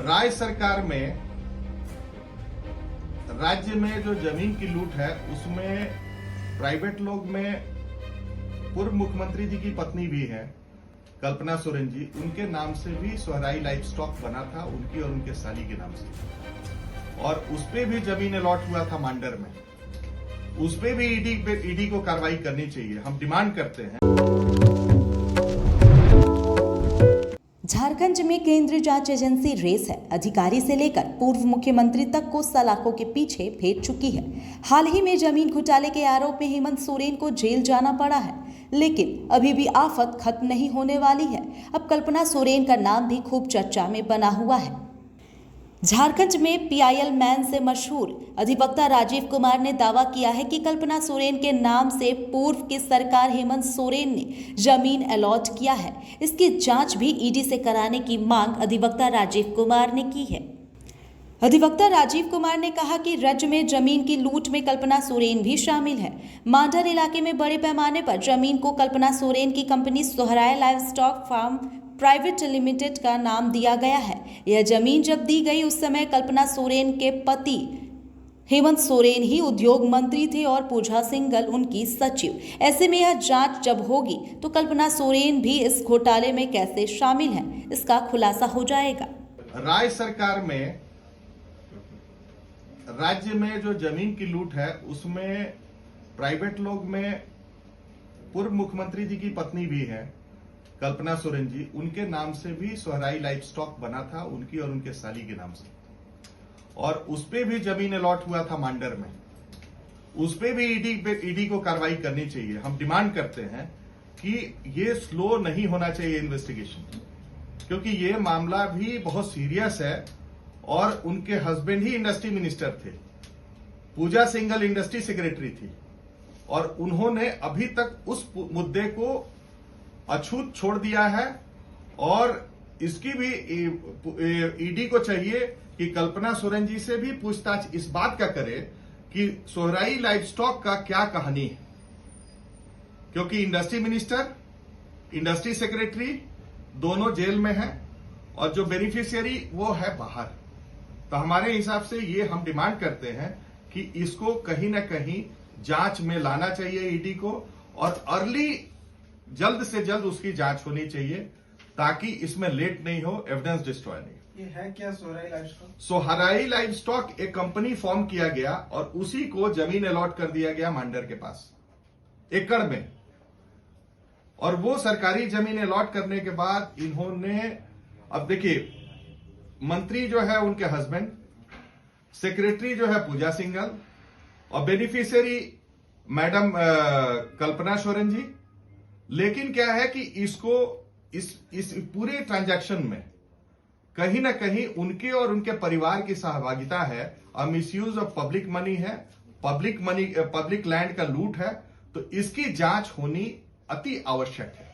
राज्य सरकार में राज्य में जो जमीन की लूट है उसमें प्राइवेट लोग में पूर्व मुख्यमंत्री जी की पत्नी भी है कल्पना सोरेन जी, उनके नाम से भी सोहराई लाइफ स्टॉक बना था, उनकी और उनके साली के नाम से, और उसपे भी जमीन अलॉट हुआ था मांडर में, उसपे भी ईडी को कार्रवाई करनी चाहिए। हम डिमांड करते हैं। झारखंड में केंद्रीय जांच एजेंसी रेस है। अधिकारी से लेकर पूर्व मुख्यमंत्री तक को सलाखों के पीछे भेज चुकी है। हाल ही में जमीन घोटाले के आरोप में हेमंत सोरेन को जेल जाना पड़ा है, लेकिन अभी भी आफत खत्म नहीं होने वाली है। अब कल्पना सोरेन का नाम भी खूब चर्चा में बना हुआ है। झारखंड में पीआईएल मैन से मशहूर अधिवक्ता राजीव कुमार ने दावा किया है कि कल्पना सोरेन के नाम से पूर्व की सरकार हेमंत सोरेन ने जमीन अलॉट किया है। इसकी जांच भी ईडी से कराने की मांग अधिवक्ता राजीव कुमार ने की है। अधिवक्ता राजीव कुमार ने कहा कि राज्य में जमीन की लूट में कल्पना सोरेन भी शामिल है। मांडर इलाके में बड़े पैमाने पर जमीन को कल्पना सोरेन की company Sohrai livestock farm private limited का नाम दिया गया है। यह जमीन जब दी गई उस समय कल्पना सोरेन के पति हेमंत सोरेन ही उद्योग मंत्री थे और पूजा सिंघल उनकी सचिव। ऐसे में यह जांच जब होगी तो कल्पना सोरेन भी इस घोटाले में कैसे शामिल हैं, इसका खुलासा हो जाएगा। राज्य सरकार में राज्य में जो जमीन की लूट है उसमें प्राइवेट लोग में पूर्व मुख्यमंत्री जी की पत्नी भी है कल्पना सोरेन जी, उनके नाम से भी सोहराई लाइफ स्टॉक बना था, उनकी और उनके साली के नाम से, और उसपे भी जमीन अलॉट हुआ था मांडर में, उसपे भी ईडी को कार्रवाई करनी चाहिए। हम डिमांड करते हैं कि ये स्लो नहीं होना चाहिए इन्वेस्टिगेशन, क्योंकि ये मामला भी बहुत सीरियस है और उनके हस्बैंड ही इंडस्ट्री मिनिस्टर थे, पूजा सिंघल इंडस्ट्री सेक्रेटरी थी, और उन्होंने अभी तक उस मुद्दे को अछूत छोड़ दिया है। और इसकी भी ईडी को चाहिए कि कल्पना सोरेन जी से भी पूछताछ इस बात का करे कि सोहराई लाइफ स्टॉक का क्या कहानी है, क्योंकि इंडस्ट्री मिनिस्टर, इंडस्ट्री सेक्रेटरी दोनों जेल में हैं और जो बेनिफिशियरी वो है बाहर। तो हमारे हिसाब से ये हम डिमांड करते हैं कि इसको कहीं ना कहीं जांच में लाना चाहिए ईडी को, और जल्द से जल्द उसकी जांच होनी चाहिए ताकि इसमें लेट नहीं हो, एविडेंस डिस्ट्रॉय नहीं। ये है क्या Sohrai life stock? Sohrai life stock एक कंपनी फॉर्म किया गया और उसी को जमीन अलॉट कर दिया गया मांडर के पास एकड़ में, और वो सरकारी जमीन अलॉट करने के बाद इन्होंने, अब देखिए, मंत्री जो है उनके हस्बैंड, सेक्रेटरी जो है पूजा सिंघल, और बेनिफिशियरी मैडम कल्पना सोरेन जी। लेकिन क्या है कि इसको इस पूरे ट्रांजैक्शन में कहीं ना कहीं उनके और उनके परिवार की सहभागिता है, और मिसयूज ऑफ पब्लिक मनी है, पब्लिक लैंड का लूट है। तो इसकी जांच होनी अति आवश्यक है।